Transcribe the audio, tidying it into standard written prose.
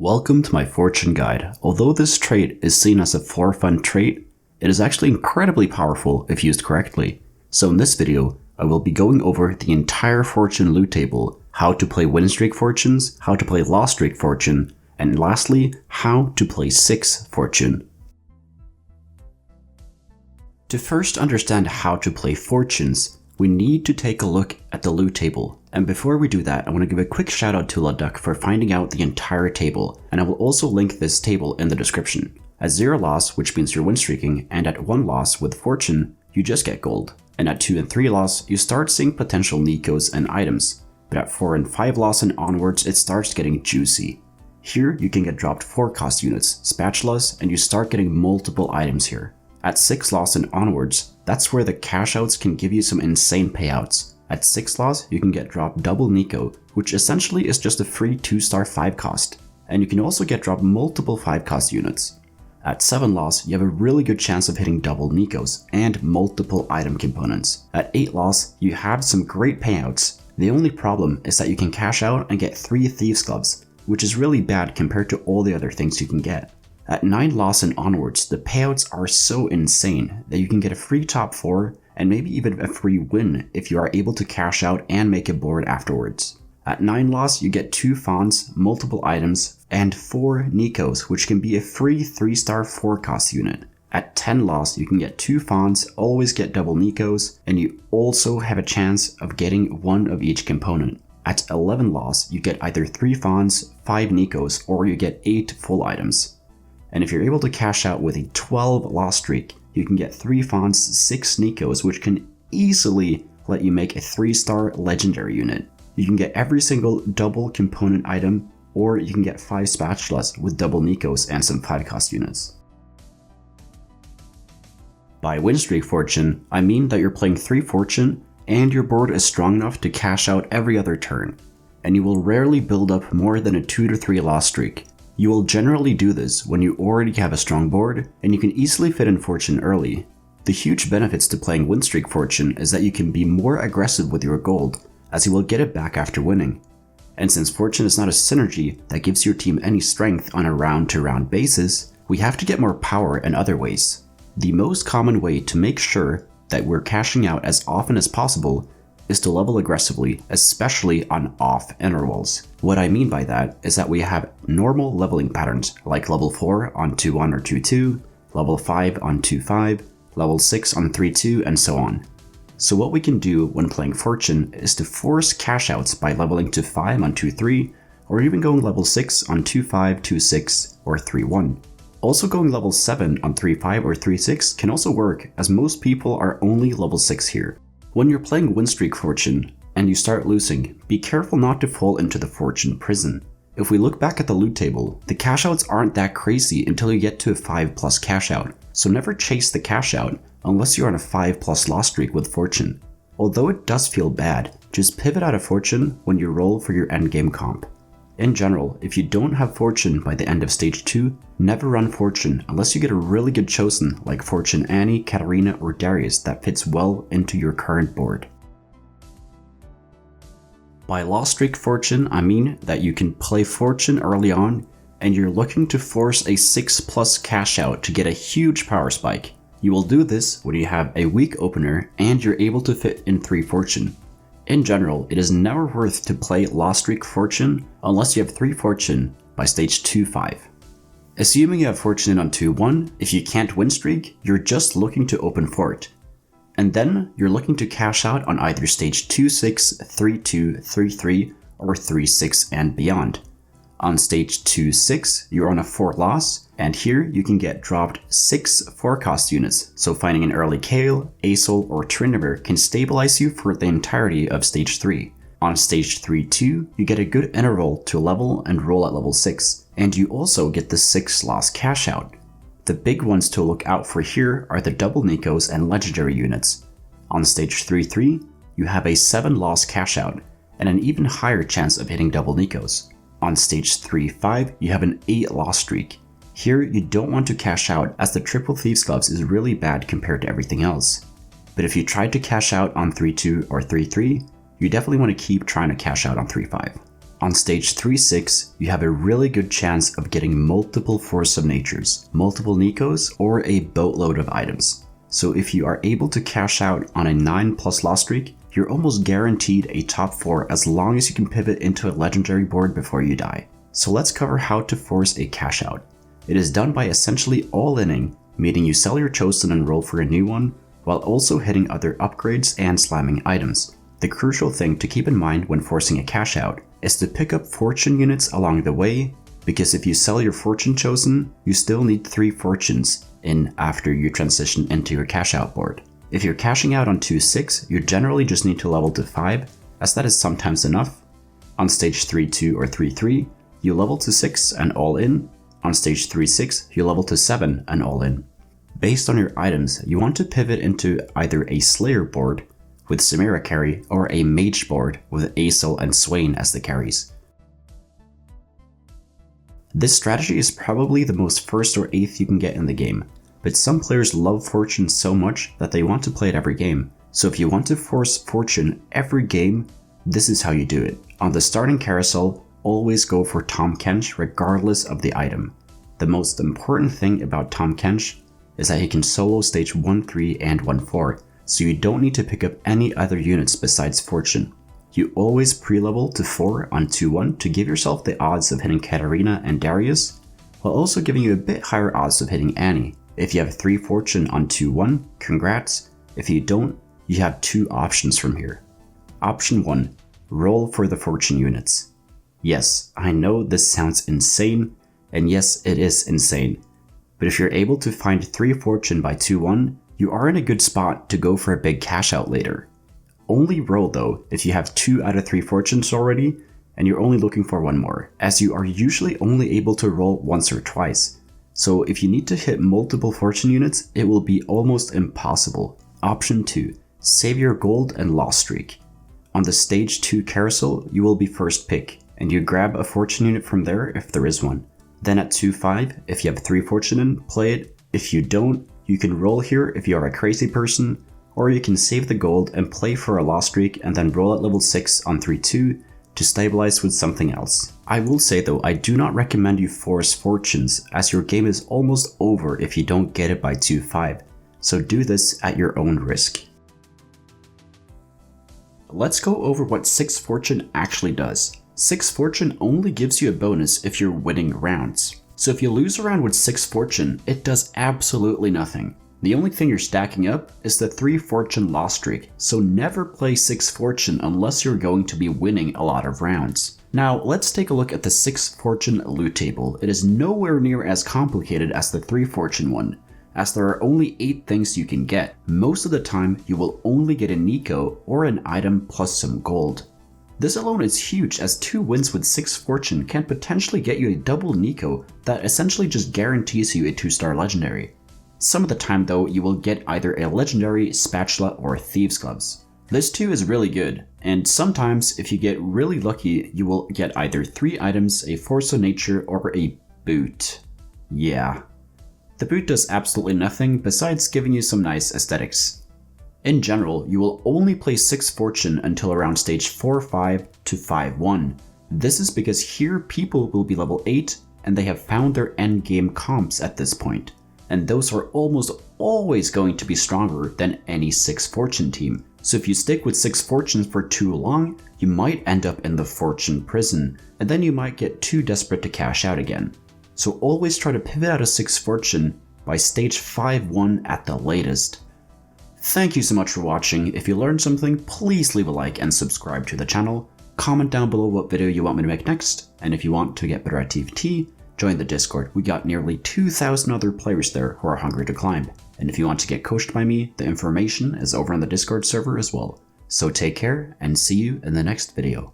Welcome to my fortune guide. Although this trait is seen as a for fun trait, it is actually incredibly powerful if used correctly. So in this video, I will be going over the entire fortune loot table, how to play Winstreak Fortunes, how to play Lost Streak Fortune, and lastly, how to play 6 Fortune. To first understand how to play fortunes, we need to take a look at the loot table. And before we do that, I want to give a quick shout out to LaDuck for finding out the entire table, and I will also link this table in the description. At 0 loss, which means you're win streaking, and at 1 loss with fortune, you just get gold. And at 2 and 3 loss, you start seeing potential Nikos and items. But at 4 and 5 loss and onwards, it starts getting juicy. Here, you can get dropped 4 cost units, spatulas, and you start getting multiple items here. At 6 loss and onwards, that's where the cash outs can give you some insane payouts. At 6 loss, you can get dropped double Nico, which essentially is just a free 2-star 5 cost. And you can also get dropped multiple 5 cost units. At 7 loss, you have a really good chance of hitting double Nikos and multiple item components. At 8 loss, you have some great payouts. The only problem is that you can cash out and get 3 Thieves Gloves, which is really bad compared to all the other things you can get. At 9 loss and onwards, the payouts are so insane that you can get a free top 4 and maybe even a free win if you are able to cash out and make a board afterwards. At 9 loss, you get 2 Fawns, multiple items, and 4 Nikos, which can be a free 3-star 4 cost unit. At 10 loss, you can get 2 Fawns, always get double Nikos, and you also have a chance of getting 1 of each component. At 11 loss, you get either 3 Fawns, 5 Nikos, or you get 8 full items. And if you're able to cash out with a 12 loss streak, you can get 3 Fawns, 6 Nikos, which can easily let you make a 3-star legendary unit. You can get every single double component item, or you can get 5 spatulas with double Nikos and some 5 cost units. By Winstreak Fortune, I mean that you're playing 3 fortune and your board is strong enough to cash out every other turn, and you will rarely build up more than a 2 to 3 loss streak. You will generally do this when you already have a strong board and you can easily fit in fortune early. The huge benefits to playing Winstreak Fortune is that you can be more aggressive with your gold, as you will get it back after winning. And since fortune is not a synergy that gives your team any strength on a round-to-round basis, we have to get more power in other ways. The most common way to make sure that we're cashing out as often as possible is to level aggressively, especially on off intervals. What I mean by that is that we have normal leveling patterns like level 4 on 2-1 or 2-2, level 5 on 2-5, level 6 on 3-2, and so on. So what we can do when playing Fortune is to force cash outs by leveling to 5 on 2-3, or even going level 6 on 2-5, 2-6, or 3-1. Also going level 7 on 3-5 or 3-6 can also work, as most people are only level 6 here. When you're playing Winstreak Fortune and you start losing, be careful not to fall into the fortune prison. If we look back at the loot table, the cash outs aren't that crazy until you get to a 5+ cash out, so never chase the cash out unless you're on a 5+ loss streak with fortune. Although it does feel bad, just pivot out of fortune when you roll for your endgame comp. In general, if you don't have fortune by the end of stage 2, never run fortune unless you get a really good chosen like Fortune Annie, Katarina, or Darius that fits well into your current board. By Lost Streak Fortune, I mean that you can play fortune early on and you're looking to force a 6+ cash out to get a huge power spike. You will do this when you have a weak opener and you're able to fit in 3 fortune. In general, it is never worth to play Lost Streak Fortune unless you have 3 fortune by stage 2-5. Assuming you have fortune on 2-1, if you can't win streak, you're just looking to open fort. And then you're looking to cash out on either stage 2-6, 3-2, 3-3, or 3-6 and beyond. On stage 2-6, you're on a 4 loss, and here you can get dropped 6 4 cost units, so finding an early Kale, Acel, or Trindimer can stabilize you for the entirety of stage 3. On stage 3-2, you get a good interval to level and roll at level 6, and you also get the 6 loss cash out. The big ones to look out for here are the double Nikos and legendary units. On stage 3-3, you have a 7 loss cash out, and an even higher chance of hitting double Nikos. On stage 3-5, you have an 8 loss streak. Here, you don't want to cash out as the triple Thieves Gloves is really bad compared to everything else. But if you tried to cash out on 3-2 or 3-3, you definitely want to keep trying to cash out on 3-5. On stage 3-6, you have a really good chance of getting multiple Force of Natures, multiple Nikos, or a boatload of items. So if you are able to cash out on a 9+ loss streak, you're almost guaranteed a top 4 as long as you can pivot into a legendary board before you die. So let's cover how to force a cash out. It is done by essentially all-inning, meaning you sell your chosen and roll for a new one, while also hitting other upgrades and slamming items. The crucial thing to keep in mind when forcing a cash out is to pick up fortune units along the way, because if you sell your fortune chosen, you still need 3 fortunes in after you transition into your cash out board. If you're cashing out on 2-6, you generally just need to level to 5, as that is sometimes enough. On stage 3-2 or 3-3, you level to 6 and all in. On stage 3-6, you level to 7 and all in. Based on your items, you want to pivot into either a Slayer board with Samira carry or a Mage board with Aesol and Swain as the carries. This strategy is probably the most 1st or 8th you can get in the game, but some players love Fortune so much that they want to play it every game. So if you want to force Fortune every game, this is how you do it. On the starting carousel, always go for Tahm Kench regardless of the item. The most important thing about Tahm Kench is that he can solo stage 1-3 and 1-4, so you don't need to pick up any other units besides Fortune. You always pre-level to 4 on 2-1 to give yourself the odds of hitting Katarina and Darius, while also giving you a bit higher odds of hitting Annie. If you have 3 Fortune on 2-1, congrats. If you don't, you have 2 options from here. Option 1, roll for the Fortune units. Yes, I know this sounds insane, and yes, it is insane. But if you're able to find 3 Fortune by 2-1, you are in a good spot to go for a big cash out later. Only roll though if you have 2 out of 3 Fortunes already, and you're only looking for 1 more, as you are usually only able to roll once or twice. So if you need to hit multiple Fortune units, it will be almost impossible. Option 2, save your gold and loss streak. On the stage 2 carousel, you will be first pick, and you grab a Fortune unit from there if there is one. Then at 2-5, if you have 3 Fortune in, play it. If you don't, you can roll here if you are a crazy person, or you can save the gold and play for a loss streak and then roll at level 6 on 3-2 to stabilize with something else. I will say though, I do not recommend you force fortunes, as your game is almost over if you don't get it by 2-5, so do this at your own risk. Let's go over what 6 Fortune actually does. 6 Fortune only gives you a bonus if you're winning rounds. So if you lose a round with 6 Fortune, it does absolutely nothing. The only thing you're stacking up is the 3 Fortune loss streak, so never play 6 Fortune unless you're going to be winning a lot of rounds. Now let's take a look at the 6 Fortune loot table. It is nowhere near as complicated as the 3 Fortune one, as there are only 8 things you can get. Most of the time you will only get a Nico or an item plus some gold. This alone is huge, as 2 wins with 6 Fortune can potentially get you a double Nico that essentially just guarantees you a 2-star legendary. Some of the time though, you will get either a legendary, spatula, or thieves gloves. This too is really good, and sometimes if you get really lucky, you will get either 3 items, a force of nature, or a boot. Yeah. The boot does absolutely nothing besides giving you some nice aesthetics. In general, you will only play 6 Fortune until around stage 4-5 to 5-1. This is because here people will be level 8 and they have found their endgame comps at this point, and those are almost always going to be stronger than any 6 Fortune team. So if you stick with 6 Fortunes for too long, you might end up in the Fortune prison, and then you might get too desperate to cash out again. So always try to pivot out of 6 Fortune by stage 5-1 at the latest. Thank you so much for watching. If you learned something, please leave a like and subscribe to the channel. Comment down below what video you want me to make next, and if you want to get better at TFT, join the Discord. We got nearly 2,000 other players there who are hungry to climb. And if you want to get coached by me, the information is over on the Discord server as well. So take care and see you in the next video.